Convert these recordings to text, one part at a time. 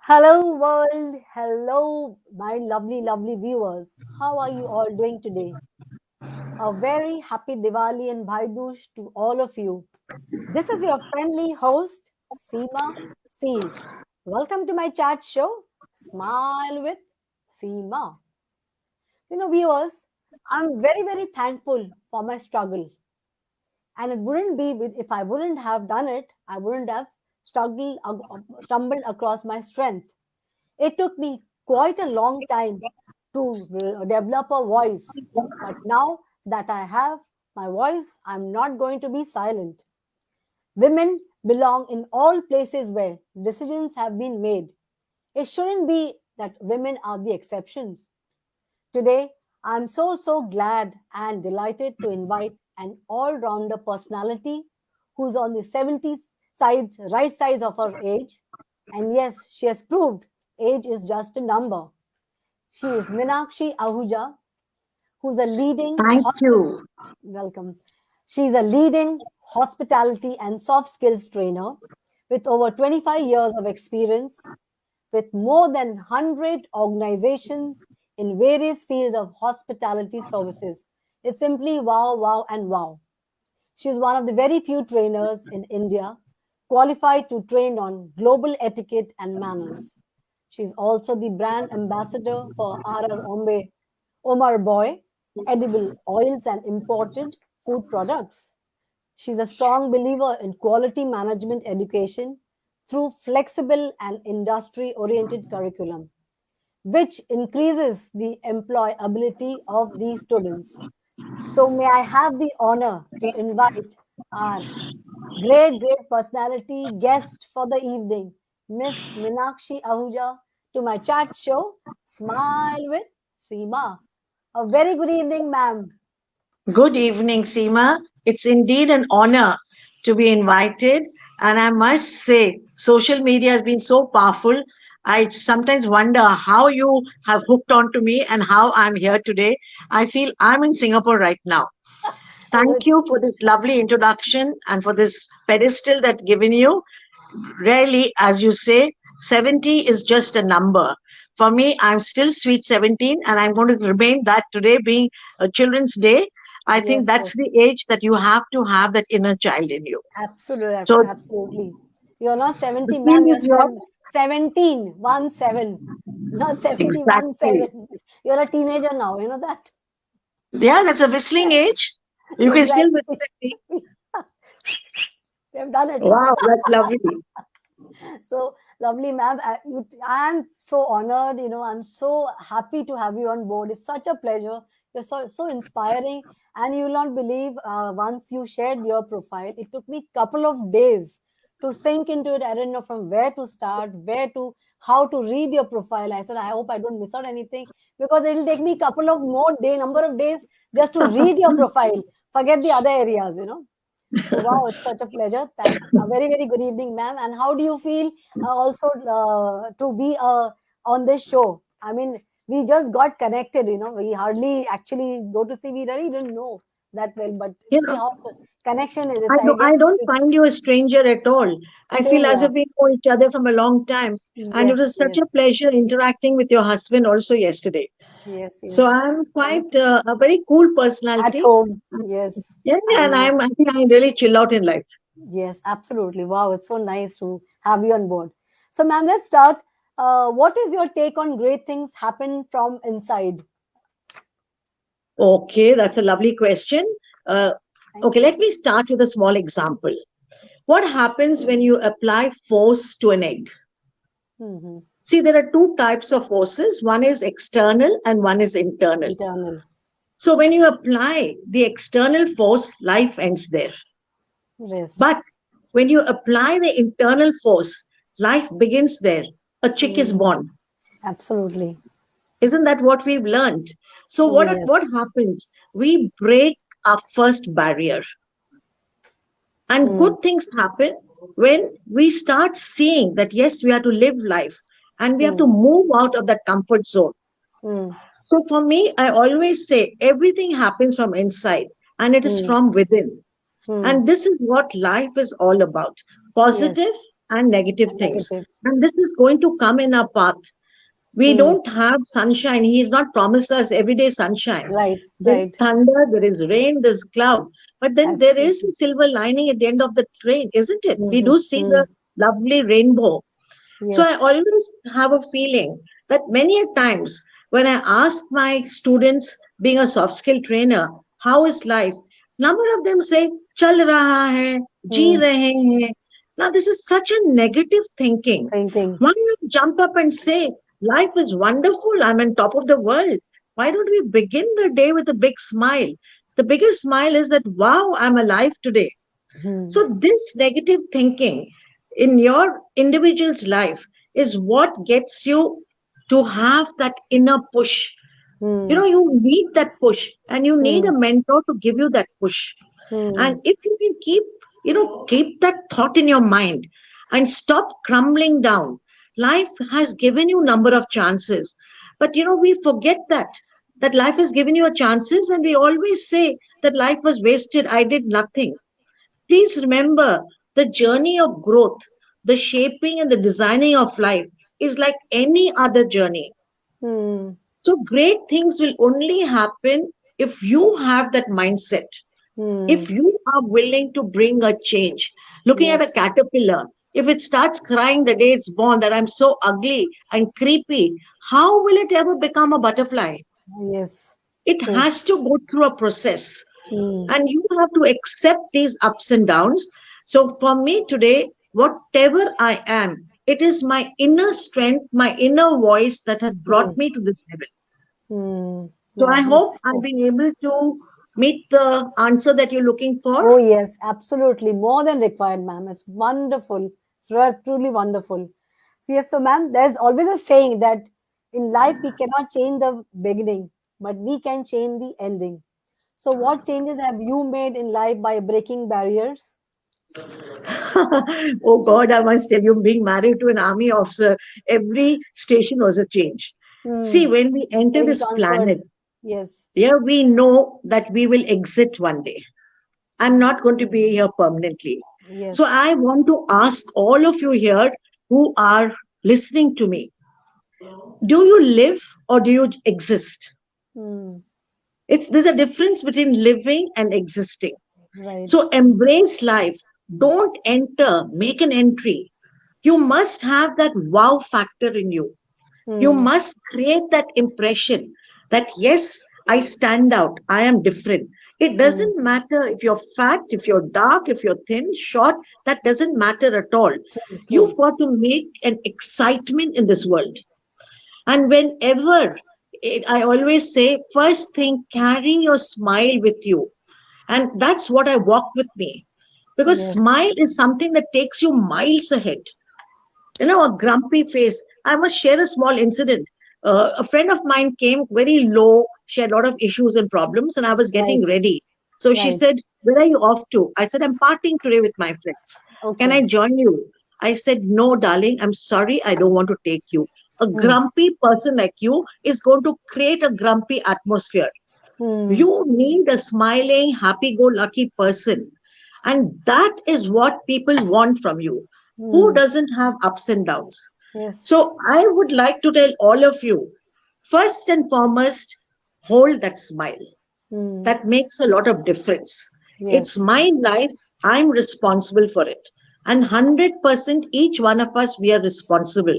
Hello, world. Hello, my lovely, lovely viewers. How are you all doing today? A very happy Diwali and Bhai Dooj to all of you. This is your friendly host, Seema Seal. Welcome to my chat show, Smile with Seema. Viewers, I'm very, very thankful for my struggle. And it wouldn't be if I wouldn't have done it, I wouldn't have stumbled across my strength. It took me quite a long time to develop a voice, but now that I have my voice, I'm not going to be silent. Women belong in all places where decisions have been made. It shouldn't be that women are the exceptions. Today, I'm so glad and delighted to invite an all rounder personality who's on the 70s sides, right sides of her age. And yes, she has proved age is just a number. She is Minakshi Ahuja, who's a leading Thank you. welcome. She's a leading hospitality and soft skills trainer with over 25 years of experience with more than 100 organizations in various fields of hospitality services. It's simply wow, wow, and wow. She's one of the very few trainers in India qualified to train on global etiquette and manners. She's also the brand ambassador for RR Omar Boy, edible oils and imported food products. She's a strong believer in quality management education through flexible and industry oriented curriculum, which increases the employability of these students. So, may I have the honor to invite our great personality guest for the evening, Miss Minakshi Ahuja, to my chat show, Smile with Seema. A very good evening, ma'am. Good evening, Seema. It's indeed an honor to be invited. And I must say, social media has been so powerful. I sometimes wonder how you have hooked onto me and how I'm here today. I feel I'm in Singapore right now. Oh, Thank you for this lovely introduction and for this pedestal that given you. Rarely, as you say, 70 is just a number. For me, I'm still sweet 17, and I'm going to remain that today being a Children's Day. I think yes, that's yes. the age that you have to have that inner child in you. Absolutely, So absolutely. You're not the 70, ma'am. theme You're is yours. 17, 1 7. Not 71 Exactly. 7. You're a teenager now. You know that? Yeah, that's a whistling age. You can still Exactly. whistle at me. We have done it. Wow, that's lovely. So lovely, ma'am. I'm so honored. I'm so happy to have you on board. It's such a pleasure. You're so inspiring, and you will not believe. Once you shared your profile, it took me couple of days to sink into it. I didn't know from where to start, how to read your profile. I said, I hope I don't miss out anything because it'll take me couple of number of days just to read your profile. Forget the other areas. So, wow, it's such a pleasure. A very, very good evening, ma'am. And how do you feel also to be on this show? I mean, we just got connected. We hardly actually go to see, we really didn't know that well. But You see know, how the connection is. I, I do, guess I don't it's find you a stranger at all. I same feel as here. if we know each other from a long time. And it Yes, was such yes, a pleasure interacting with your husband also yesterday. yes, So yes. I'm And quite a very cool at personality. home, yes. Yeah, and And I think I really chill out in life. yes, absolutely. Wow, it's so nice to have you on board. So, ma'am, let's start. What is your take on great things happen from inside? Okay, that's a lovely question. Uh, Thank okay, you. let me start with a small example. What happens when you apply force to an egg? Hmm. See, there are two types of forces. One is external and one is internal. Internal. So when you apply the external force, life ends there. Yes. But when you apply the internal force, life begins there. A chick is Mm, born. absolutely. Isn't that what we've learned? So what Yes. happens? We break our first barrier, and Mm, good things happen when we start seeing that yes, we have to live life and we have to mm, move out of that comfort zone. mm, So for me, I always say everything happens from inside and it is mm, from within. mm. And this is what life is all about. Yes. Positive and negative and things. negative. And this is going to come in our path. We Hmm. don't have sunshine. He has not promised us everyday sunshine. Right, There is right. thunder, there is rain, there's cloud. But then there is a Absolutely. silver lining at the end of the train, isn't it? We Mm-hmm. do see Hmm. the lovely rainbow. So I Yes. always have a feeling that many a times when I ask my students, being a soft skill trainer, how is life? Number of them say, chal raha hai, ji Hmm. rahe hain. Now this is such a negative thinking. Thinking. Why not jump up and say, life is wonderful, I'm on top of the world. Why don't we begin the day with a big smile? The biggest smile is that, wow, I'm alive today. Hmm. So, this negative thinking in your individual's life is what gets you to have that inner push. You Hmm. know, you need that push and you need Hmm. a mentor to give you that push. Hmm. And if you can keep that thought in your mind and stop crumbling down. Life has given you number of chances, but we forget that life has given you a chances, and we always say that life was wasted. I did nothing. Please remember, the journey of growth, the shaping and the designing of life is like any other journey. Hmm. So great things will only happen if you have that mindset, Hmm. if you are willing to bring a change. Looking at a Yes. caterpillar, if it starts crying the day it's born that I'm so ugly and creepy, how will it ever become a butterfly? Yes. It True. has to go through a process, Hmm. and you have to accept these ups and downs. So for me today, whatever I am, it is my inner strength, my inner voice that has Hmm. brought me to this level. Hmm. So Yeah, I hope that's I'm true. being able to meet the answer that you're looking for. Oh, yes, absolutely. More than required, ma'am. It's wonderful. It's truly wonderful. Yes, so, ma'am, there's always a saying that in life we cannot change the beginning, but we can change the ending. So, what changes have you made in life by breaking barriers? Oh God, I must tell you, being married to an army officer, every station was a change. See, Hmm. when we enter Getting this transferred. planet, Yes. here we know that we will exit one day. I'm not going to be here permanently. So Yes. I want to ask all of you here who are listening to me, do you live or do you exist? Hmm. There's a difference between living and existing. Right. So embrace life. Don't enter, make an entry. You must have that wow factor in you. You Hmm. must create that impression that yes, I stand out, I am different. It Hmm. doesn't matter if you're fat, if you're dark, if you're thin, short, that doesn't matter at all. True. You've True. got to make an excitement in this world. And whenever I always say, first thing, carry your smile with you. And that's what I walk with me. Because Yes. smile is something that takes you miles ahead. A grumpy face. I must share a small incident. A friend of mine came very low. She had a lot of issues and problems, and I was getting Right. ready. So she Right. said, "Where are you off to?" I said, "I'm partying today with my friends. Can Okay. I join you?" I said, "No, darling, I'm sorry. I don't want to take you. A Hmm. grumpy person like you is going to create a grumpy atmosphere. Hmm. You need a smiling, happy go lucky person. And that is what people want from you. Who Hmm. doesn't have ups and downs? Yes. So I would like to tell all of you, first and foremost, hold that smile. Hmm. That makes a lot of difference. It's Yes. my life. I'm responsible for it. And 100% each one of us, we are responsible.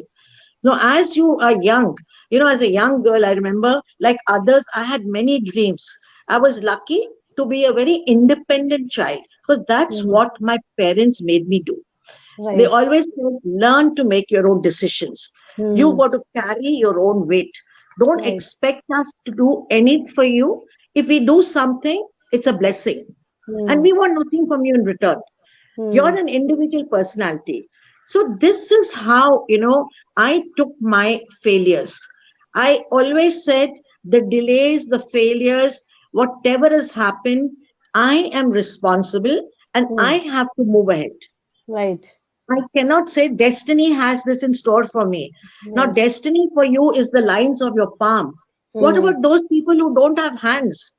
Now, as you are young, as a young girl, I remember, like others, I had many dreams. I was lucky to be a very independent child because that's Hmm. what my parents made me do. They Right. always said, learn to make your own decisions. You Hmm. got to carry your own weight. Don't Right. expect us to do anything for you. If we do something, it's a blessing. And Hmm. we want nothing from you in return. You're Hmm. an individual personality. So this is how, I took my failures. I always said the delays, the failures, whatever has happened, I am responsible and I Hmm. have to move ahead. Right. I cannot say destiny has this in store for me. Now, Yes. destiny for you is the lines of your palm. What Hmm. about those people who don't have hands?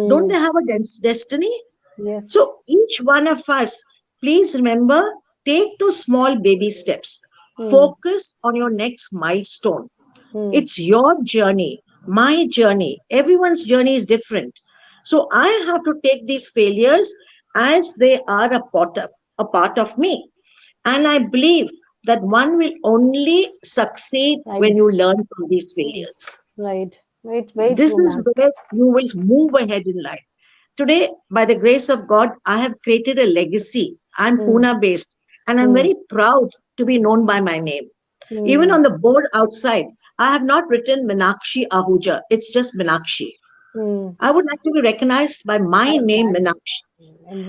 Don't Hmm. they have a destiny? Yes. So each one of us, please remember, take those small baby steps. Hmm. Focus on your next milestone. Hmm. It's your journey, my journey. Everyone's journey is different. So I have to take these failures as they are a part of me. And I believe that one will only succeed when Right. you learn from these failures. Right. Right. Very This true, is ma'am. where you will move ahead in life. Today, by the grace of God, I have created a legacy. I'm Hmm. Pune based, and I'm Hmm. very proud to be known by my name. Even Hmm. on the board outside, I have not written Meenakshi Ahuja. It's just Meenakshi. Hmm. I would like to be recognized by my name, Meenakshi.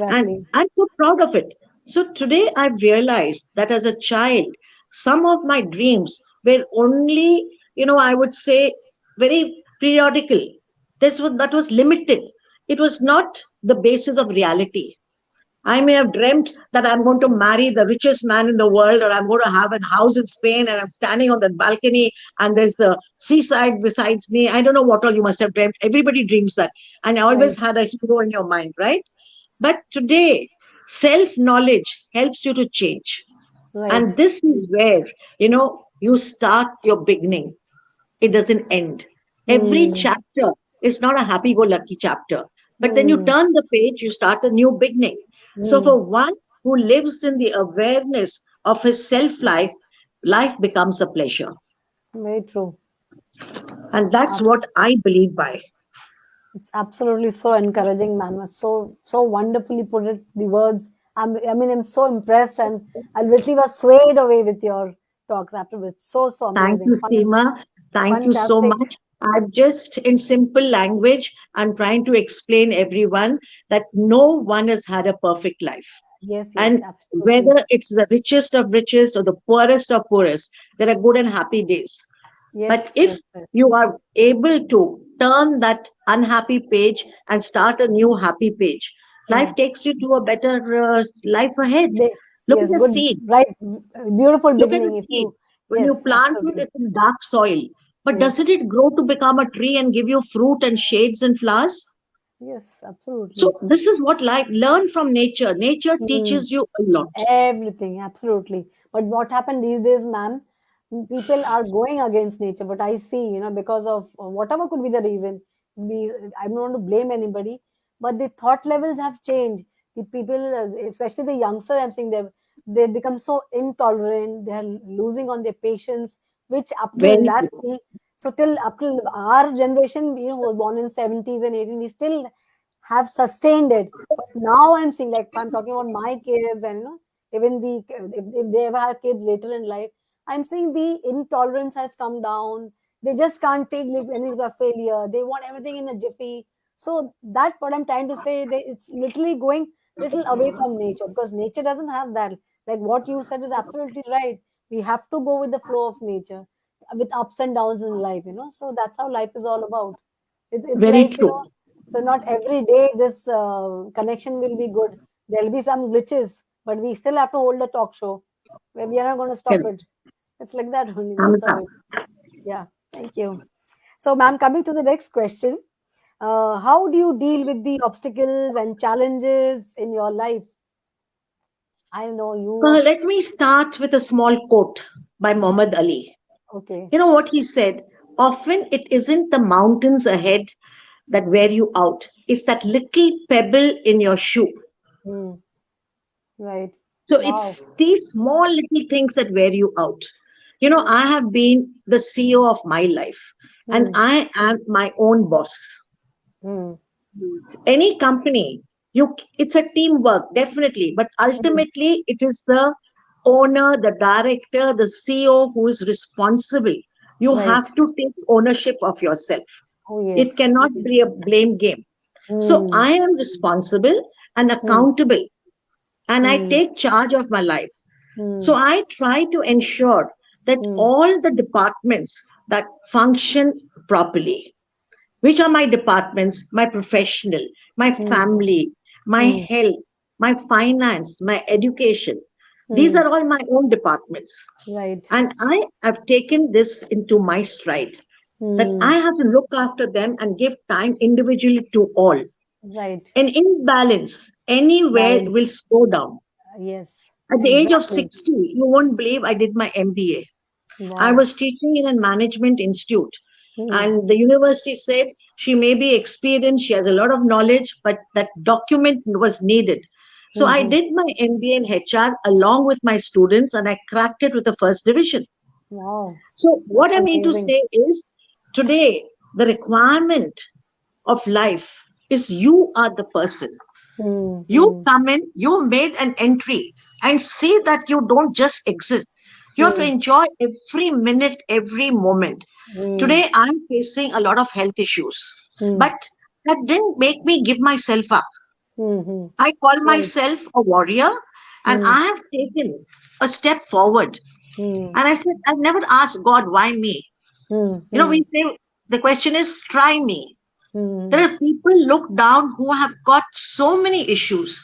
And Exactly. I'm so proud of it. So today I've realized that as a child, some of my dreams were only, I would say very periodical. That was limited. It was not the basis of reality. I may have dreamt that I'm going to marry the richest man in the world, or I'm going to have a house in Spain, and I'm standing on the balcony, and there's the seaside besides me. I don't know what all you must have dreamt. Everybody dreams that. And I always Right. had a hero in your mind, right? But today, self knowledge helps you to change. And Right. this is where, you start your beginning. It doesn't end. Every Hmm. chapter is not a happy go lucky chapter. But then you Hmm. turn the page, you start a new beginning. So Hmm. for one who lives in the awareness of his self life, life becomes a pleasure. Very true. And that's what I believe by. It's absolutely so encouraging, man. It's so wonderfully put it. The words. I'm so impressed, and I literally was swayed away with your talks afterwards. So Thank amazing, you, Seema. Thank you so fantastic. much. I've just, in simple language, I'm trying to explain everyone that no one has had a perfect life. Yes, yes, And absolutely. whether it's the richest of richest or the poorest of poorest, there are good and happy days. But Yes, if yes, yes. you are able to turn that unhappy page and start a new happy page, Hmm. life takes you to a better life ahead. Look at Yes, the good, seed. right. Beautiful Look at the beginning. If seed. you, When you yes, plant it, absolutely. it's in dark soil. But doesn't Yes, it grow to become a tree and give you fruit and shades and flowers? yes, absolutely. So this is what life learn from nature. Nature Hmm. teaches you a lot. Everything, absolutely. But what happened these days, ma'am, people are going against nature. But I see, because of whatever could be the reason, I don't want to blame anybody, but the thought levels have changed. The people, especially the youngster, I'm seeing they become so intolerant. They are losing on their patience, which up till Very that, true. so till up till our generation, was born in 70s and 80s, we still have sustained it. But now I'm seeing, like, if I'm talking about my kids, and even if they ever have kids later in life, I'm seeing the intolerance has come down. They just can't take any of the failure. They want everything in a jiffy. So that's what I'm trying to say. It's literally going little away from nature, because nature doesn't have that. Like what you said is absolutely right. We have to go with the flow of nature, with ups and downs in life. So that's how life is all about. It's Very like, true. so not every day this connection will be good. There'll be some glitches, but we still have to hold the talk show. We are not going to stop Correct. it. It's like that only. That's Thumbs how up. it. Yeah. Thank you. So, ma'am, coming to the next question, how do you deal with the obstacles and challenges in your life? I know you. Let me start with a small quote by Muhammad Ali. Okay. You know what he said? Often it isn't the mountains ahead that wear you out, it's that little pebble in your shoe. Hmm. Right. So Wow. it's these small little things that wear you out. Hmm. I have been the CEO of my life and Hmm. I am my own boss. Hmm. Any company, it's a teamwork, definitely, but Hmm. ultimately it is the owner, the director, the CEO who is responsible. You Right. have to take ownership of yourself. Oh, It yes. cannot be a blame game. So Hmm. I am responsible and Hmm. accountable, and I Hmm. take charge of my life. So Hmm. I try to ensure that Hmm. all the departments that function properly. Which are my departments? My professional, my Hmm. family, my Hmm. health, my finance, my education. These Hmm. are all my own departments. Right. And I have taken this into my stride that Hmm. I have to look after them and give time individually to all. Right. An imbalance anywhere Balance. will slow down. Yes. At the age of Exactly. 60, you won't believe I did my MBA. I Wow. was teaching in a management institute, Hmm. and the university said she may be experienced, she has a lot of knowledge, but that document was needed. So I Hmm. did my MBA in HR along with my students, and I cracked it with the first division. Wow. So, what That's I mean to amazing. say is today, the requirement of life is you are the person. Hmm. You Hmm. come in, you made an entry, and see that you don't just exist. You have to Hmm. enjoy every minute, every moment. Hmm. Today, I'm facing a lot of health issues, Hmm. but that didn't make me give myself up. Hmm. Hmm. I call Right. myself a warrior, and Hmm. I have taken a step forward. Hmm. And I said, I've never asked God, why me? Hmm. You know, Hmm. we say the question is, try me. There Hmm. are people look down who have got so many issues,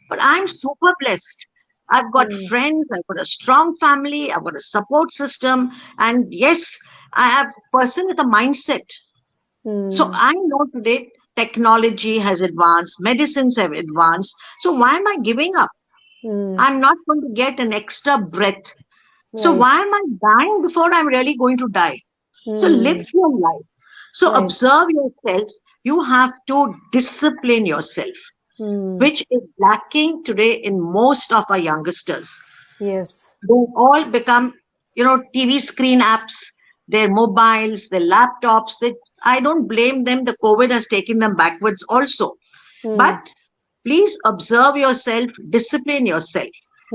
but I'm super blessed. I've got Hmm. friends, I've got a strong family, I've got a support system, and yes, I have a person with a mindset. So Hmm. I know today technology has advanced, medicines have advanced. So why am I giving up? Hmm. I'm not going to get an extra breath. So Right. why am I dying before I'm really going to die? So live Hmm. your life. So Right. observe yourself. You have to discipline yourself, Hmm. which is lacking today in most of our youngsters. Yes. They all become, TV screen apps, their mobiles, their laptops. I don't blame them. The COVID has taken them backwards also. Hmm. But please observe yourself, discipline yourself,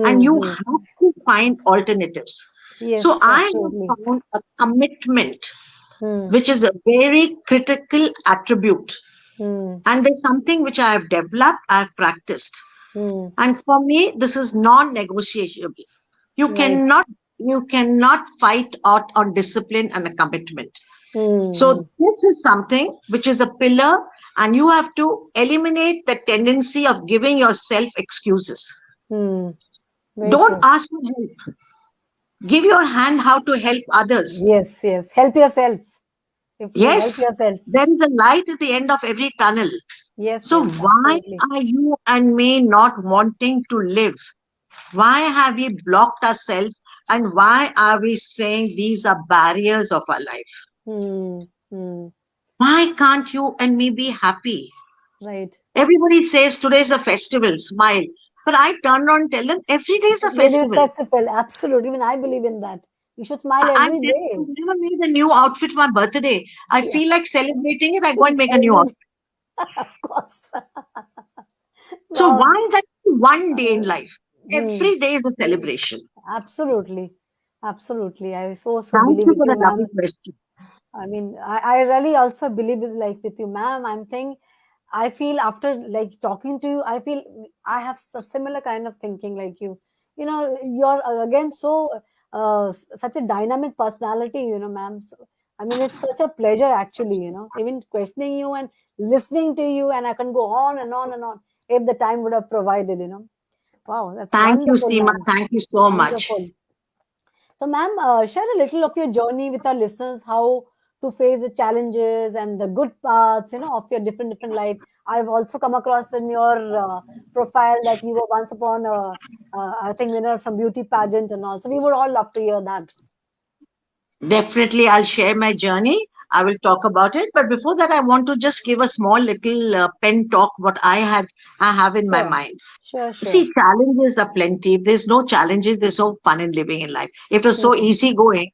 and Hmm. you Hmm. have to find alternatives. So Yes, I absolutely. have found a commitment, Hmm. which is a very critical attribute. Hmm. And there's something which I have developed, I've practiced. Hmm. And for me, this is non-negotiable. You Right. cannot you cannot fight out on discipline and a commitment. Hmm. So this is something which is a pillar, and you have to eliminate the tendency of giving yourself excuses. Hmm. Very Don't true. ask for help. Give your hand how to help others. Yes, yes. Help yourself. If you help Yes, yourself. there is a light at the end of every tunnel. Yes, So yes, why absolutely. are you and me not wanting to live? Why have we blocked ourselves, and why are we saying these are barriers of our life? Hmm. Hmm. Why can't you and me be happy? Right. Everybody says today's a festival, smile. But I turn around and tell them every day is a Maybe festival. festival. Absolutely. Even I believe in that. You should smile I'm every telling you, day. I've never made a new outfit for my birthday. I Yeah. feel like celebrating it, I go and make a new Every outfit. of course. So Wow. why that one day in life? Hmm. Every day is a celebration. Absolutely. Absolutely. I so Thank believe you with for you, the lovely ma'am. question. I mean, I really also believe with like with you, ma'am. I'm saying I feel after like talking to you, I feel I have a similar kind of thinking like you. You know, you're again so such a dynamic personality, you know, ma'am. So, I mean, it's such a pleasure actually, you know, even questioning you and listening to you, and I can go on and on and on if the time would have provided, you know. Wow, that's Thank you, wonderful, Seema. ma'am. Thank you so much. Wonderful. So, ma'am, share a little of your journey with our listeners, how to face the challenges and the good parts, you know, of your different life. I've also come across in your profile that you were once upon I think, winner of some beauty pageant and all. So, we would all love to hear that. Definitely, I'll share my journey. I will talk about it. But before that, I want to just give a small little pen talk what I have in my Sure, mind. sure, sure. See, challenges are plenty. If there's no challenges, there's no fun in living in life. If it was so Hmm. easy going,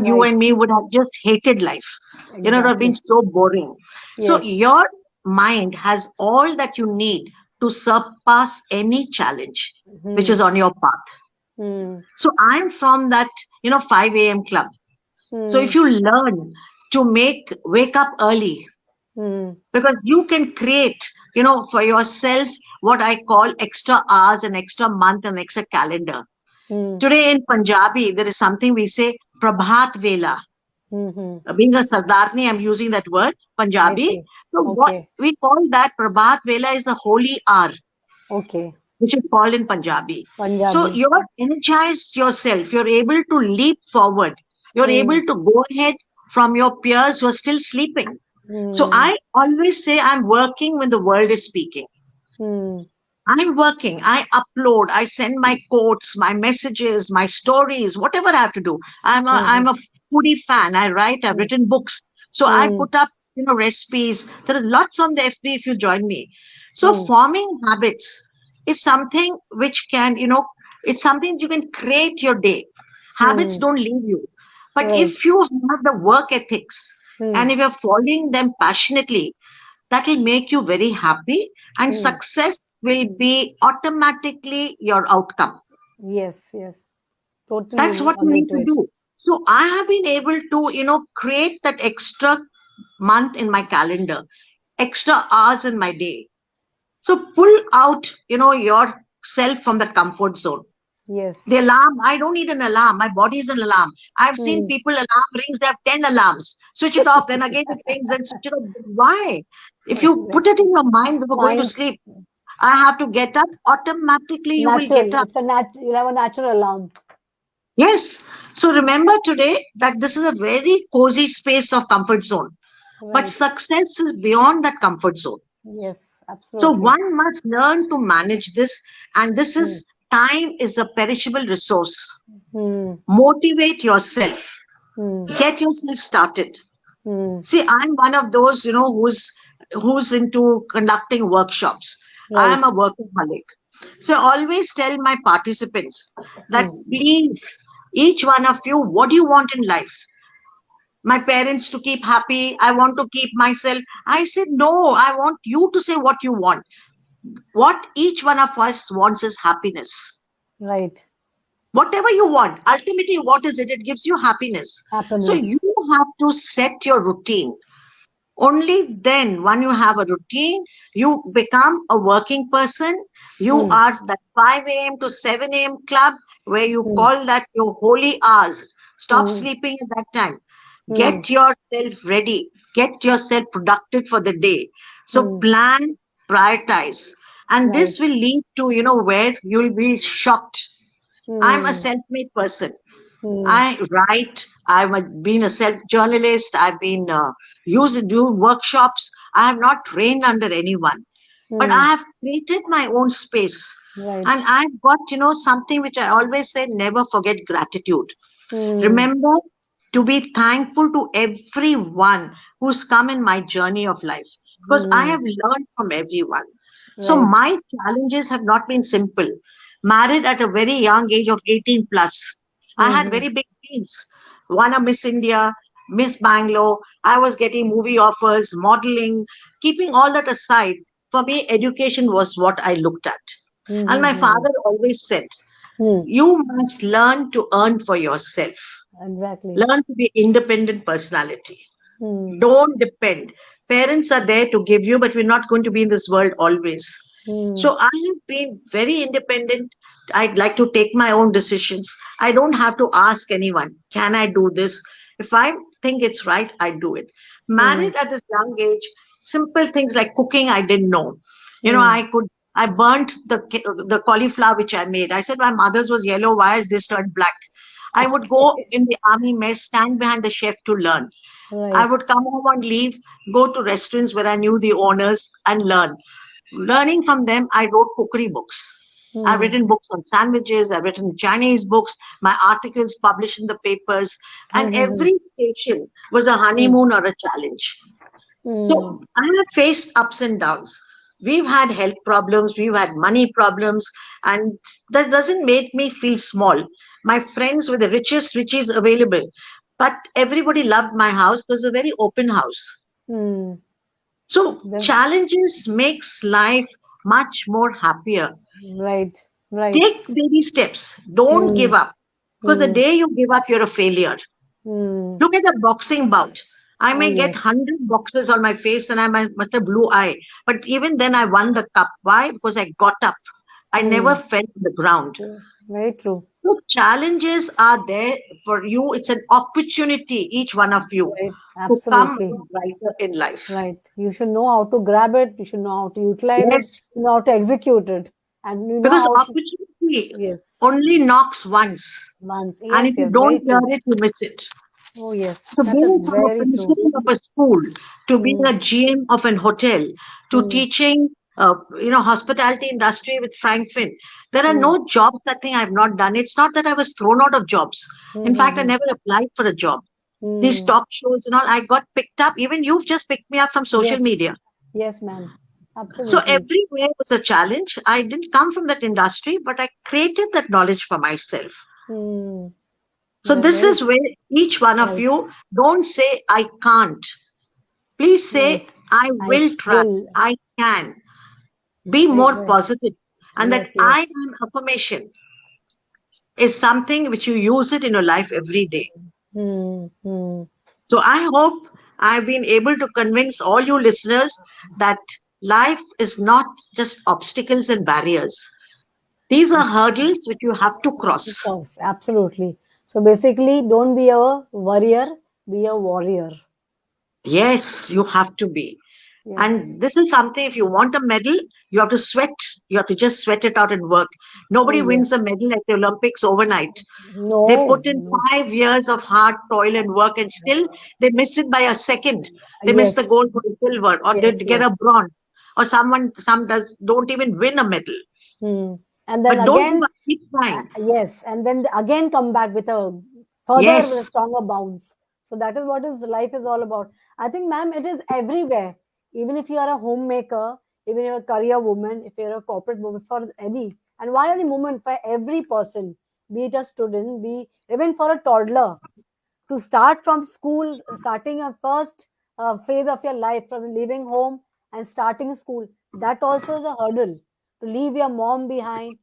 you Right, and me would have just hated life. It would have been exactly. so boring. So Yes. your mind has all that you need to surpass any challenge which is Hmm. on your path. Hmm. So I'm from that, 5 a.m. club. So Hmm. if you learn to wake up early, Hmm. because you can create, for yourself what I call extra hours and extra month and extra calendar. Hmm. Today in Punjabi, there is something we say Prabhat Vela. Hmm. Hmm. Being a Sardarni, I'm using that word, I Punjabi. see. So what Okay. we call that Prabhat Vela is the holy hour, Okay. which is called in Punjabi. So Punjabi. you're energize yourself. You're able to leap forward. You're able Hmm. to go ahead from your peers who are still sleeping. So Hmm. I always say I'm working when the world is speaking. Hmm. I'm working, I upload, I send my quotes, my messages, my stories, whatever I have to do. I'm Mhm. a foodie fan. I write, I've Mm. written books. So I Mm. put up, recipes. There are lots on the FB if you join me. So Mm. forming habits is something which can, it's something you can create your day. Habits Mm. don't leave you. But Right. if you have the work ethics and Mm. if you're following them passionately, that will make you very happy, and Mm. success will be automatically your outcome. Yes, yes. Totally That's what you agree need to to it. do. So I have been able to, create that extra month in my calendar, extra hours in my day. So pull out, yourself from that comfort zone. The Yes. alarm, I don't need an alarm. My body is an alarm. I've seen Mm. people, alarm rings, they have 10 alarms. Switch it off, then again it rings, then switch it off. Why? If you put it in Exactly. your mind before going to Mind sleep, I have to get up, automatically you will get natural. up. It's a you have a natural alarm. Yes. So remember today that this is a very cozy space of comfort zone. But Right. success is beyond that comfort zone. Yes, So absolutely. one must learn to manage this. And this Mm. is time is a perishable resource. Mm. Motivate yourself. Mm. Get yourself started. Mm. See, I'm one of those, who's into conducting workshops. I am Right. a workaholic. So I always tell my participants that Mm. please, each one of you, what do you want in life? My parents to keep happy. I want to keep myself. I said, no, I want you to say what you want. What each one of us wants is happiness. Right. Whatever you want, ultimately, what is it? It gives you happiness. So you Happiness. have to set your routine. Only then, when you have a routine, you become a working person. You Mm. are that 5 a.m. to 7 a.m. club where you Mm. call that your holy hours. Stop Mm. sleeping at that time. Mm. Get yourself ready. Get yourself productive for the day. So Mm. plan, prioritize. And Right. this will lead to, where you'll be shocked. I'm a Mm. self-made person. Mm. I write. Been a self journalist. I've been used do workshops. I have not trained under anyone, but I Mm. have created my own space, Right. and I've got something which I always say: never forget gratitude. Mm. Remember to be thankful to everyone who's come in my journey of life, because I Mm. have learned from everyone. So Right. my challenges have not been simple. Married at a very young age of 18 plus. I had Mm-hmm. very big dreams. Won a Miss India, Miss Bangalore. I was getting movie offers, modeling. Keeping all that aside, for me, education was what I looked at. And my Mm-hmm. father always said, Mm. you must learn to earn for yourself. Exactly. Learn to be independent personality. Mm. Don't depend. Parents are there to give you, but we're not going to be in this world always. Mm. So I have been very independent. I'd like to take my own decisions. I don't have to ask anyone, can I do this? If I think it's right, I do it. Mm. Married at this young age, simple things like cooking, I didn't know. Mm. I burnt the cauliflower which I made. I said my mother's was yellow. Why is this turned black? I would go Okay. in the army mess, stand behind the chef to learn. I Right. would come home on leave, go to restaurants where I knew the owners and learn. Learning from them, I wrote cookery books. I've Mm. written books on sandwiches, I've written Chinese books, my articles published in the papers, and Mm-hmm. every station was a Mm. honeymoon or a challenge. Mm. So I have faced ups and downs. We've had health problems, we've had money problems, and that doesn't make me feel small. My friends were the richest riches available, but everybody loved my house because it's a very open house. Mm. So The, challenges makes life much more happier. right. Right. Take baby steps. Don't give Mm. up. Because the Mm. day you give up, you're a failure. Mm. Look at a boxing bout. I Oh may get yes. 100 boxes on my face and must have blue eye. But even then, I won the cup. Why? Because I got up. I never Mm. fell to the ground. True. Very true. So challenges are there for you. It's an opportunity, each one of you, Right. to come Absolutely. brighter in life. Right. You should know how to grab it. You should know how to utilize it. Yes, You know how to execute it, and you know because how. opportunity Yes. only knocks once. Once. And Yes. if you Yes. don't Very hear true. it, you miss it. Oh yes. So That is being from a very true. principal of a school to being Mm. a GM of an hotel to Mm. teaching hospitality industry with Frank Finn. There are Hmm. no jobs that thing I've not done. It's not that I was thrown out of jobs. Hmm. In fact, I Hmm. never applied for a job. These Hmm. talk shows and all, I got picked up. Even you've just picked me up from social Yes. media. Yes, ma'am. So Absolutely. everywhere was a challenge. I didn't come from that industry, but I created that knowledge for myself. Hmm. So Very, this very is where each one of right. you don't say I can't. Please Right. say I I will try. will. I can. Be Very more good. positive. And that Yes, I yes. am affirmation is something which you use it in your life every day. Hmm. Hmm. So I hope I've been able to convince all you listeners that life is not just obstacles and barriers. These are It's hurdles which you have to cross. of course, absolutely. So basically, don't be a warrior, be a warrior. Yes, you have to be. Yes. And this is something, if you want a medal, you have to sweat. You have to just sweat it out and work. Oh, Nobody wins a yes. medal at the Olympics overnight. They No, put in no. 5 years of hard toil and work, and still they miss it by a second. They miss the Yes, gold for the silver, or they yes, get yes. a bronze, or some don't even win a medal. Hmm. And then But don't give again, up, keep trying. yes, and then again come back with a further Yes, stronger bounce. So that is what is life is all about. I think, ma'am, it is everywhere. Even if you are a homemaker, even if you're a career woman, if you're a corporate woman, for any, and why any woman, for every person, be it a student, be even for a toddler, to start from school, starting a first phase of your life from leaving home and starting school, that also is a hurdle. To leave your mom behind,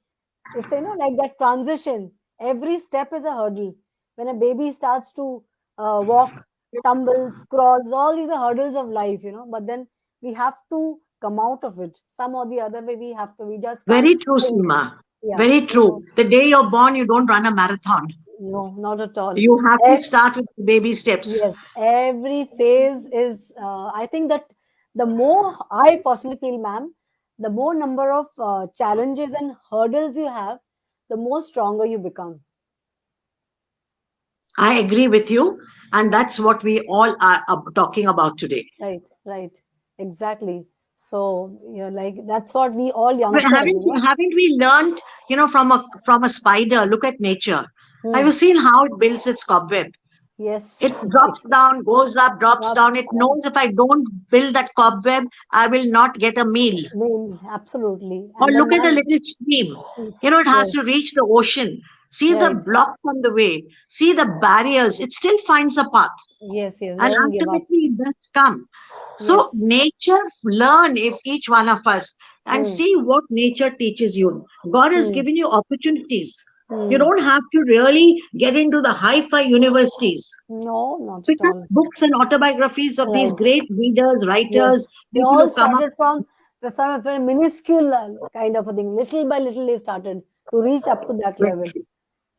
it's like that transition. Every step is a hurdle. When a baby starts to walk, tumbles, crawls, all these are hurdles of life. But then we have to come out of it some or the other way. We have to. We just can't very true, think. Seema. Yeah. Very true. So The day you're born, you don't run a marathon. no, not at all. You have to start with baby steps. Yes, every phase is, I think that the more I personally feel, ma'am, the more number of challenges and hurdles you have, the more stronger you become. I agree with you, and that's what we all are talking about today. Right, right. Exactly. So, like, that's what we all But youngsters, haven't we learned, from a spider? Look at nature. Have Hmm. you seen how it builds its cobweb? Yes, It drops down, goes up, drops up, down. It knows if I don't build that cobweb, I will not get a meal. absolutely. Or And then, look at a ma'am, little stream. hmm, It has yes, to reach the ocean. See the right. blocks on the way. See the barriers. It still finds a path. Yes, yes, And doesn't give up. ultimately, it does come. So, Yes. nature, learn if each one of us and Hmm. see what nature teaches you. God has Hmm. given you opportunities. You Hmm. don't have to really get into the hi fi universities. No, not Pick at up all. books and autobiographies of these Right. great readers, writers, Yes. They people all who come up. started from a very minuscule kind of a thing. Little by little, they started to reach up to that Very, level.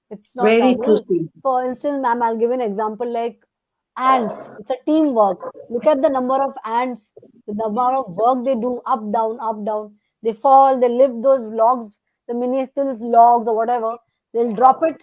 It's not very that. true, Steve. For instance, ma'am, I'll give an example like ants. It's a teamwork. Look at the number of ants, the number of work they do up, down, up, down. They fall, they lift those logs, the minuscule logs or whatever. They'll drop it,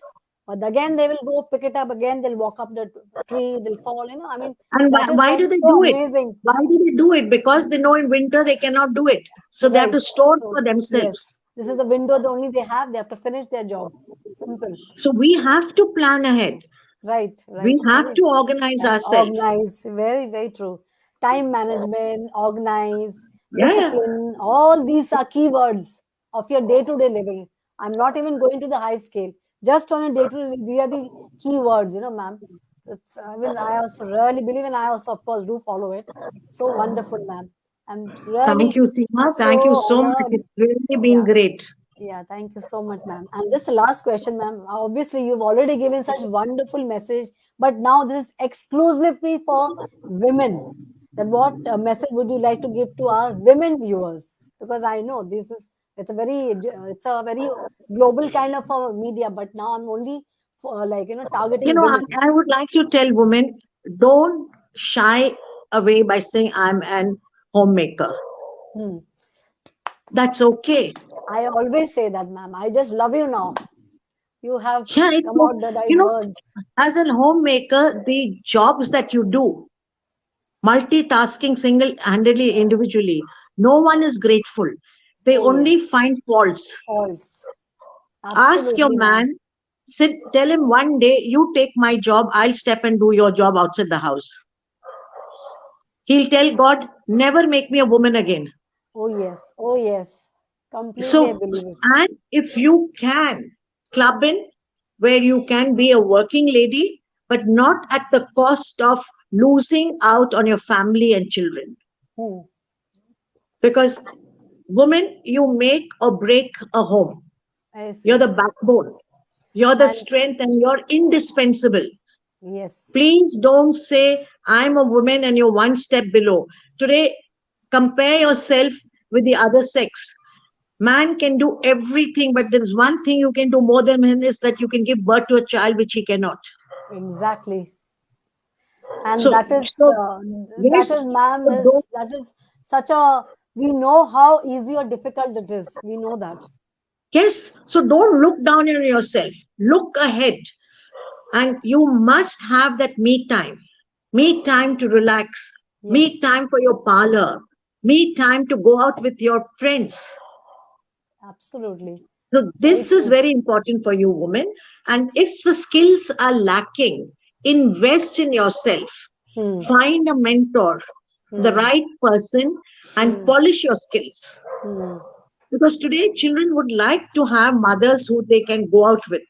but again they will go pick it up again. They'll walk up the tree, they'll fall. I mean, And that is why what do is they so do it? amazing. Why do they do it? Because they know in winter they cannot do it. So they have Right. to store So, for yes, themselves. this is the window the only they have. They have to finish their job. Simple. So we have to plan ahead. Right, right. We have Very to organize right. ourselves. Organize. Very, very true. Time management, organize, Yeah, yeah. discipline. All these are keywords of your day-to-day living. I'm not even going to the high scale. Just on a day-to-day, these are the keywords, ma'am. It's, I mean, I also really believe, and I also, of course, do follow it. So wonderful, ma'am. I'm Thank really you, Seema. Thank you so so much. honored. It's really been Yeah. great. Yeah, thank you so much, ma'am. And just a last question, ma'am. Obviously, you've already given such wonderful message, but now this is exclusively for women. That what message would you like to give to our women viewers? Because I know it's a very global kind of a media, but now I'm only for, targeting women. I would like to tell women, don't shy away by saying I'm an homemaker. Hmm. That's okay. I always say that, ma'am. I just love you now. You have Yeah, it's come like, out the right you know, words. as a homemaker, the jobs that you do, multitasking single handedly individually, No one is grateful. They Oh only yes, find faults. false. Ask your Absolutely, ma'am. man, sit, tell him one day, you take my job, I'll step and do your job outside the house. He'll tell God, never make me a woman again. Oh yes, oh yes. Completely, I So, believe it. and if you can club in where you can be a working lady, but not at the cost of losing out on your family and children. Hmm. Because women, you make or break a home. Yes, You're the yes. backbone. You're the And strength and you're indispensable. yes, Please don't say, I'm a woman and you're one step below. Today, compare yourself with the other sex. Man can do everything, but there is one thing you can do more than him is that you can give birth to a child which he cannot. exactly. And So, that is, yes, ma'am, so don't, that is such a, we know how easy or difficult it is. We know that. yes, so don't look down on yourself. Look ahead, and you must have that me time to relax, me Yes, time for your parlor, me time to go out with your friends. absolutely. So Very this is true. very important for you, women. And if the skills are lacking, invest in yourself. Hmm. Find a mentor, the Hmm. right person, and Hmm. polish your skills. Hmm. Because today, children would like to have mothers who they can go out with.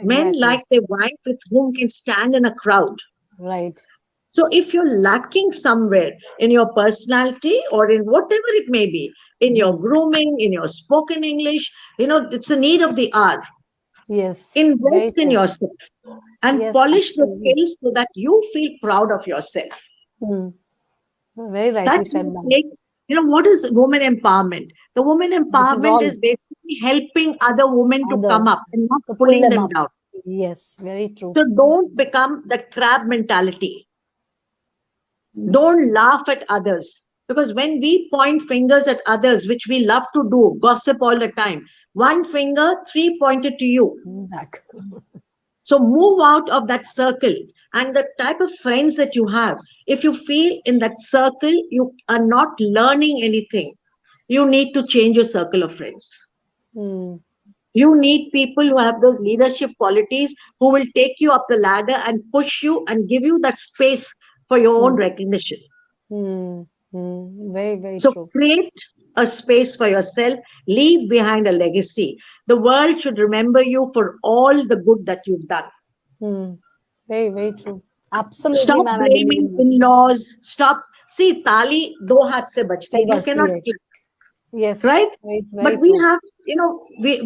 Men Exactly. like their wife with whom can stand in a crowd. Right. So if you're lacking somewhere in your personality or in whatever it may be, in your Hmm. grooming, in your spoken English, it's a need of the hour. Yes. Very Invest in true. yourself and Yes, polish the absolutely. skills so that you feel proud of yourself. Hmm. Very rightly That said, will ma'am. take, what is woman empowerment? The woman This is empowerment all is basically helping other women to other come up and not to pull pulling them them up. down. Yes, very true. So don't become the crab mentality. Don't laugh at others. Because when we point fingers at others, which we love to do, gossip all the time, one finger, three pointed to you. Back. So move out of that circle and the type of friends that you have. If you feel in that circle you are not learning anything, you need to change your circle of friends. Hmm. You need people who have those leadership qualities who will take you up the ladder and push you and give you that space for your own Hmm. recognition. Hmm. Hmm. Very, very So true. create a space for yourself, leave behind a legacy. The world should remember you for all the good that you've done. Hmm. Very, very true. Absolutely, Stop ma'am. I believe blaming in this. in-laws. Stop. See, tali do haath se bachti. Say You basti cannot hai. click, right? Yes, very, But very we true. have,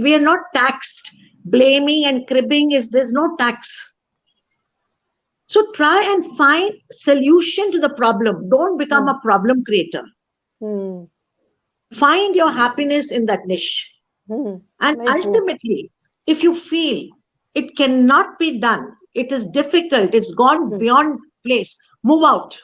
we are not taxed. Blaming and cribbing there's no tax. So try and find solution to the problem. Don't become Hmm. a problem creator. Hmm. Find your happiness in that niche. Hmm. And Very true. ultimately, if you feel it cannot be done, it is difficult, it's gone Hmm. beyond place, move out.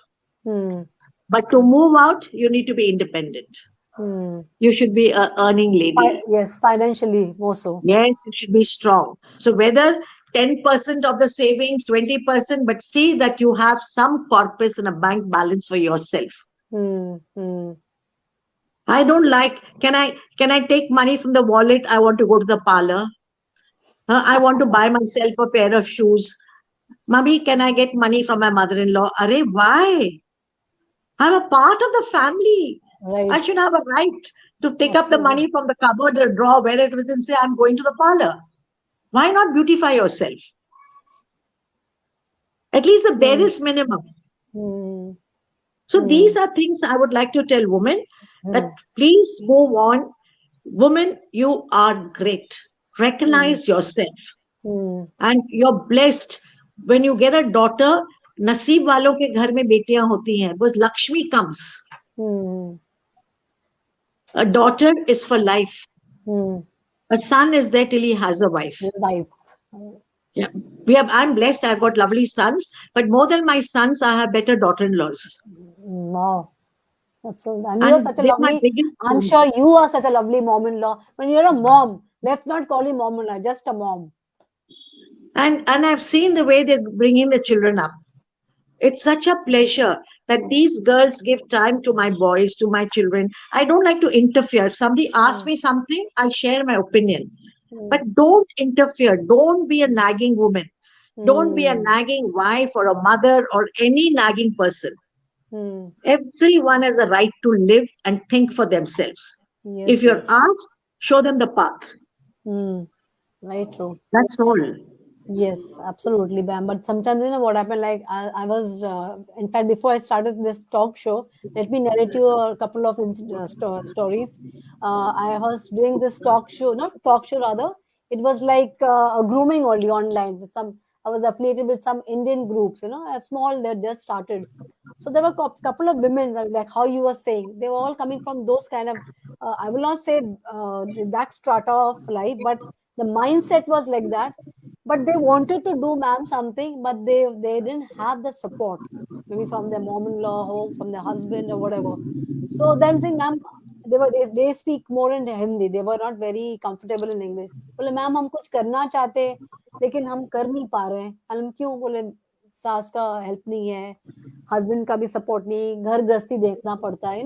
Hmm. But to move out, you need to be independent. Hmm. You should be a earning lady. Yes, financially more so. Yes, you should be strong. So whether 10% of the savings, 20%, but see that you have some corpus and a bank balance for yourself. Hmm. Hmm. I don't like, can I take money from the wallet? I want to go to the parlor. I want to buy myself a pair of shoes. Mummy, can I get money from my mother-in-law? Arey, why? I'm a part of the family. I Right. should have a right to take up the Absolutely. money from the cupboard, the drawer, where it was, and say, I'm going to the parlor. Why not beautify yourself? At least the Hmm. barest minimum. Hmm. So Hmm. these are things I would like to tell women Hmm. that please move on. Women, you are great. Hmm. Recognize yourself. Hmm. And you're blessed when you get a daughter. नसीब वालों के घर में बेटियां होती हैं, because Lakshmi comes. Hmm. A daughter is for life. Hmm. A son is there till he has a wife. Life. Yeah, I'm blessed. I've got lovely sons, but more than my sons, I have better daughter-in-laws, Wow. That's so, and you're and such a they're my lovely, biggest I'm sons. sure you are such a lovely mom-in-law. When you're a mom, let's not call you mom-in-law, just a mom. And I've seen the way they're bringing the children up. It's such a pleasure that these girls give time to my boys, to my children. I don't like to interfere. If somebody asks Hmm. me something, I share my opinion. Hmm. But don't interfere. Don't be a nagging woman. Don't be a Hmm. nagging wife or a mother or any nagging person. Hmm. Everyone has the right to live and think for themselves. If Yes, you're yes. asked, show them the path. Hmm. Very true. That's all. Yes, absolutely, Bam. But sometimes, what happened, like I was, in fact, before I started this talk show, let me narrate you a couple of stories. I was doing this talk show, not talk show rather, it was like a grooming only online. I was affiliated with some Indian groups, a small, they just started. So there were a couple of women, like how you were saying, they were all coming from those kind of, I will not say the back strata of life, but the mindset was like that, but they wanted to do ma'am something, but they didn't have the support, maybe from their mom-in-law or from their husband or whatever. So then saying ma'am, they speak more in Hindi, they were not very comfortable in English. बोले ma'am हम कुछ करना चाहते हैं लेकिन हम कर नहीं पा रहे हैं, हम क्यों, बोले सास का हेल्प नहीं है, हस्बैंड का भी सपोर्ट नहीं, घर गृहस्थी देखना पड़ता है,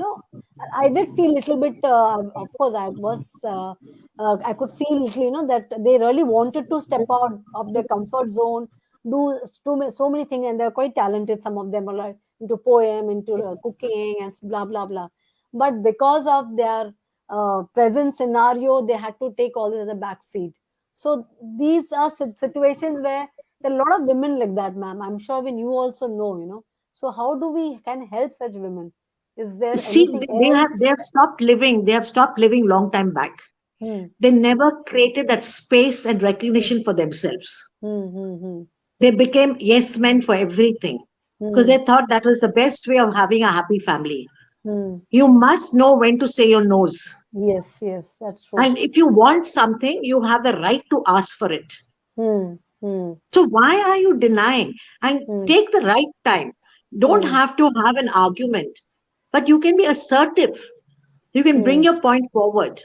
I did feel little bit, of course I was, I could feel, that they really wanted to step out of their comfort zone, so many things, and they're quite talented. Some of them are like into poem, into cooking, and blah blah blah. But because of their present scenario, they had to take all this as a back seat. So these are situations where there are a lot of women like that, ma'am. I'm sure when you also know. So how do we can help such women? Is there See, anything they else? have stopped living. They have stopped living long time back. Hmm. They never created that space and Hmm. recognition for themselves. Hmm. Hmm. Hmm. They became yes men for everything because Hmm. they thought that was the best way of having a happy family. Hmm. You must know when to say your no's. Yes, yes, that's true. And if you want something, you have the right to ask for it. Hmm. Hmm. So why are you denying? And Hmm. take the right time. Don't Hmm. have to have an argument, but you can be assertive. You can bring Hmm. your point forward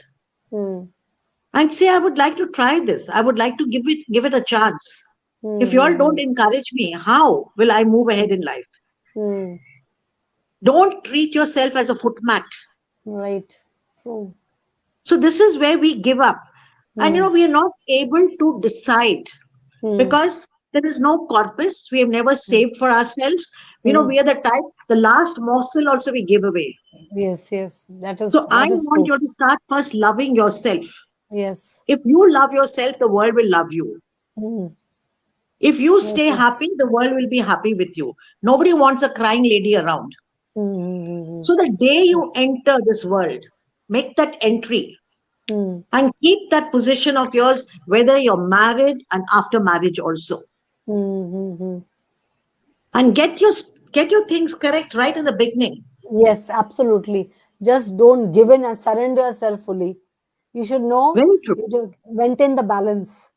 Hmm. and say, I would like to try this. I would like to give it a chance. If you all Hmm. don't encourage me, how will I move Hmm. ahead in life? Hmm. Don't treat yourself as a footmat. Right. True. So this is where we give up. And Hmm. we are not able to decide Hmm. because there is no corpus. We have never Hmm. saved for ourselves. Hmm. We are the type, the last morsel also we give away. Yes, yes. That So is I that is want true. you to start first loving yourself. Yes. If you love yourself, the world will love you. Hmm. If you Very stay true. happy, the world will be happy with you. Nobody wants a crying lady around. Hmm. Hmm. So the day you enter this world, make that entry Hmm. and keep that position of yours, whether you're married and after marriage also. Hmm. Hmm. Hmm. And get your things correct right in the beginning. Yes, absolutely. Just don't give in and surrender yourself fully. You should know, Very true. you should maintain the balance.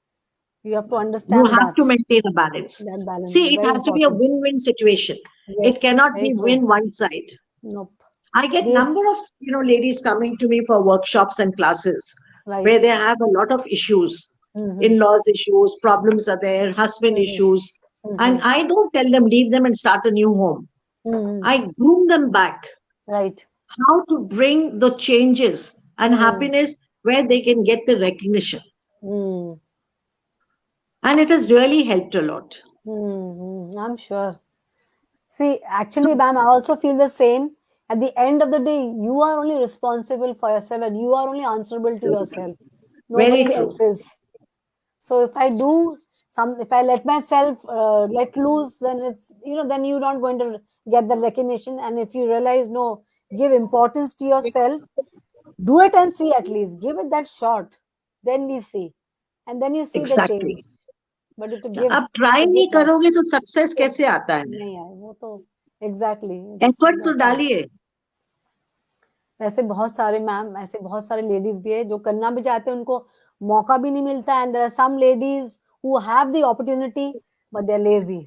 You have to You understand have that. to maintain a balance. That balance is See, it very has to be a important. win-win situation. It Yes, cannot very be true. win one side. Nope. I get Be number of ladies coming to me for workshops and classes where right. they have a lot of issues, Mm-hmm. in-laws issues, problems are there, husband Mm-hmm. issues, and Mm-hmm. I don't tell them leave them and start a new home. Mm-hmm. I groom them back Right. how to bring the changes and Mm. happiness where they can get the recognition, Mm. and it has really helped a lot. Mm-hmm. I'm sure. See, actually, ma'am, I also feel the same. At the end of the day, you are only responsible for yourself and you are only answerable to yourself. Very Nobody true. else is. So if I let myself let loose, then then you're not going to get the recognition. And if you realize, no, give importance to yourself, do it and see at least. Give it that shot. Then we see. And then you see the Exactly. change. But if to give, अब try to give नहीं that. करोगे तो success तो कैसे आता है? नहीं आए वो तो एग्जैक्टली इट्स एफर्ट तो दैट वे डालिए. वैसे बहुत सारे मैम ऐसे बहुत सारे लेडीज भी है जो करना भी चाहते हैं उनको मौका भी नहीं मिलता and there are some ladies who have the opportunity but they are lazy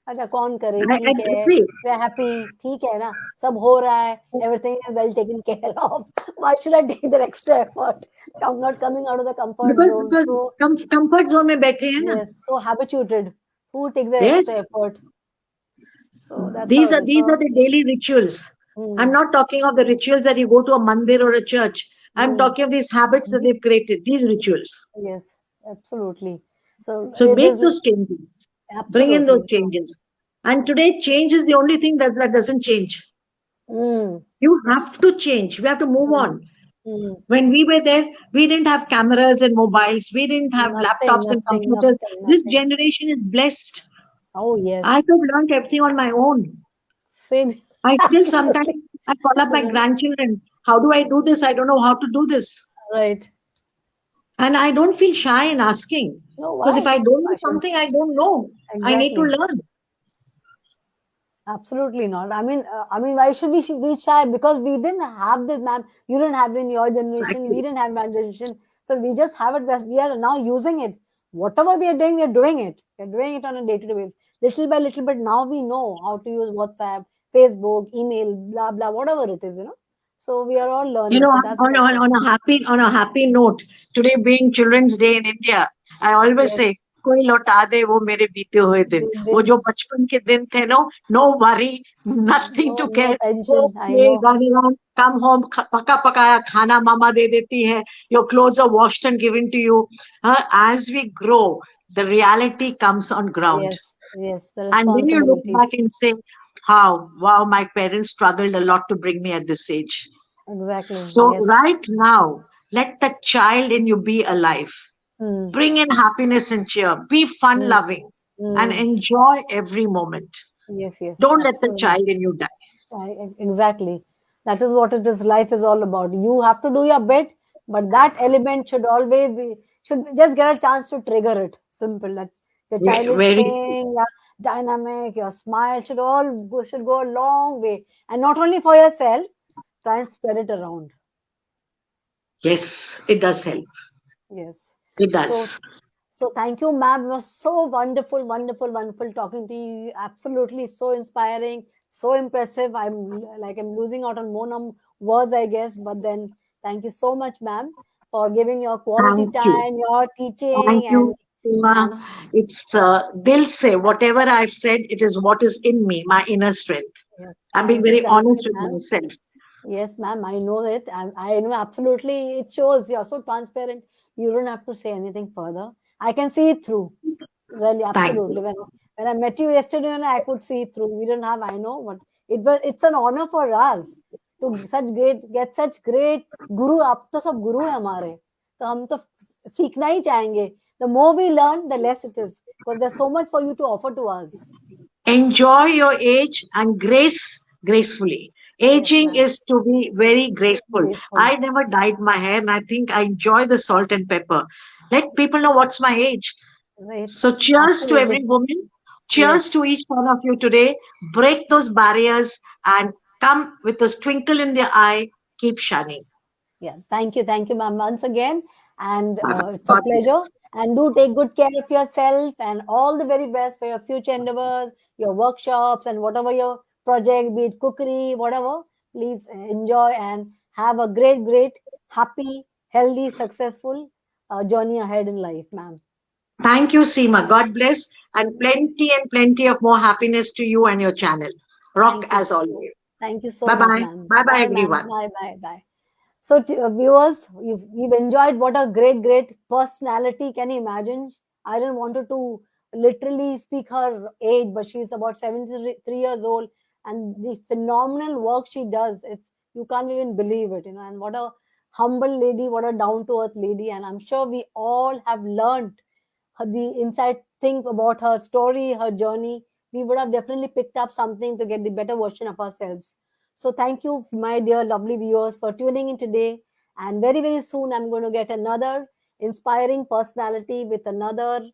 अच्छा कौन करे I ठीक है agree. वी आर हैप्पी ठीक है ना सब हो रहा है everything is well taken care of why should I take the extra effort I am not coming out of the comfort zone Because so comfort zone में बैठे हैं ना. Yes so habituated who takes the Yes. Extra effort So that's how These it are is. these are So, the daily rituals. I'm mm, not talking of the rituals that you go to a mandir or a church. I'm mm, talking of these habits that they've created, these rituals. yes, absolutely. So So it make is those changes. Bring in those absolutely. So, changes. And today, change is the only thing that doesn't change. mm, You have to change. We have to move mm, on. mm. When we were there, we didn't have cameras and mobiles. We didn't have Nothing, laptops and nothing, computers. nothing, This nothing. generation is blessed. Oh, I yes. have learned everything on my own. Same. I still sometimes Absolutely. I call up my grandchildren. How do I do this? I don't know how to do this. Right. And I don't feel shy in asking. No, Because if why? I don't know I should. something, I don't know. I need to Exactly. learn. Absolutely not. I mean, why should we be shy? Because we didn't have this, ma'am. You didn't have it in your generation. We Exactly. didn't have my generation. So we just have it. We are now using it. Whatever we are doing it. We're doing it on a day-to-day basis, little by little. But now we know how to use WhatsApp, Facebook, email, blah blah, whatever it is. So we are all You learning. know, So that's on, what on, it is. on a happy note, today being Children's Day in India, I always Yes. say, कोई लौटा दे वो मेरे बीते हुए दिन. वो Then जो बचपन के दिन थे, no worry, nothing no, to no care. Go tension. I play, know. run around, come home, पका पकाया खाना मामा दे देती है. Your clothes are washed and given to you. As we grow, the reality comes on ground. Yes. Yes. The And then you look back responsibilities. and say, how, wow, my parents struggled a lot to bring me at this age. Exactly. So, Yes. right now, let the child in you be alive. Hmm. Bring in happiness and cheer. Be fun Mm, loving and mm. enjoy every moment. Yes, yes, Don't let the absolutely. child in you die. Exactly. That is what it is. Life is all about. You have to do your bit, but that element should always be, should just get a chance to trigger it. Simple. That your childish Very true. thing, your dynamic, your smile should go a long way. And not only for yourself, try and spread it around. Yes, it does help. Yes. It So does. So thank you, ma'am. It was so wonderful, wonderful, wonderful talking to you. Absolutely so inspiring, so impressive. I'm losing out on more words, I guess. But then thank you so much, ma'am, for giving your quality Thank you. time, your Thank teaching, you, and Seema. It's, they'll say whatever I've said, it is what is in me, my inner strength. yes, I'm being very thank honest you, with ma'am. myself. Yes, ma'am, I know it. I know absolutely. It shows you're so transparent. You don't have to say anything further. I can see it through. Really, Thank absolutely. you. When I met you yesterday, I could see it through. We didn't have, I know, but it's an honor for us to get such great guru. आप तो सब गुरु है हमारे, तो हम तो सीखना ही चाहेंगे. The more we learn, the less it is, because there's so much for you to offer to us. Enjoy your age and gracefully. Yes, Aging ma'am. is to be very graceful. Graceful. I never dyed my hair and I think I enjoy the salt and pepper. Let people know what's my age. Right. So cheers to Absolutely. every woman. Cheers to Yes. each one of you today. Break those barriers and come with a twinkle in the eye. Keep shining. Yeah, thank you, ma'am, once again. And Bye bye. it's a God pleasure. bless. And do take good care of yourself and all the very best for your future endeavors, your workshops, and whatever your project, be it cookery, whatever. Please enjoy and have a great, great, happy, healthy, successful journey ahead in life, ma'am. Thank you, Seema. God bless and plenty of more happiness to you and your channel. Rock Thank you as so, always. thank you so Bye much, bye. ma'am. Bye bye, Bye, ma'am. everyone. Bye, bye, bye. So, viewers, you've enjoyed what a great, great personality. Can you imagine? I didn't wanted to literally speak her age, but she's about 73 years old, and the phenomenal work she does. It's you can't even believe it, And what a humble lady, what a down to earth lady. And I'm sure we all have learned the inside thing about her story, her journey. We would have definitely picked up something to get the better version of ourselves. So thank you, my dear lovely viewers, for tuning in today. And very, very soon, I'm going to get another inspiring personality with another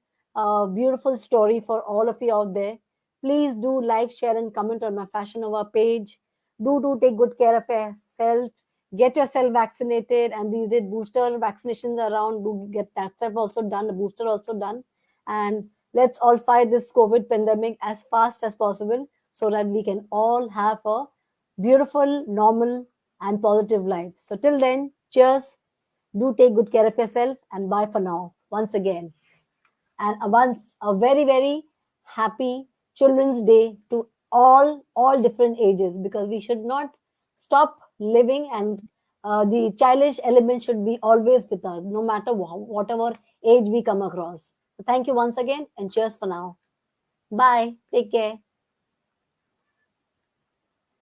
beautiful story for all of you out there. Please do like, share, and comment on my Fashion Nova page. Do take good care of yourself. Get yourself vaccinated, and these days booster vaccinations around. Do get that stuff also done, the booster also done, and let's all fight this COVID pandemic as fast as possible so that we can all have a beautiful, normal, and positive life. So, till then, cheers. Do take good care of yourself and bye for now. Once again. And once a very, very happy Children's Day to all different ages, because we should not stop living, and the childish element should be always with us, no matter whatever age we come across. Thank you once again, and cheers for now. Bye. Take care.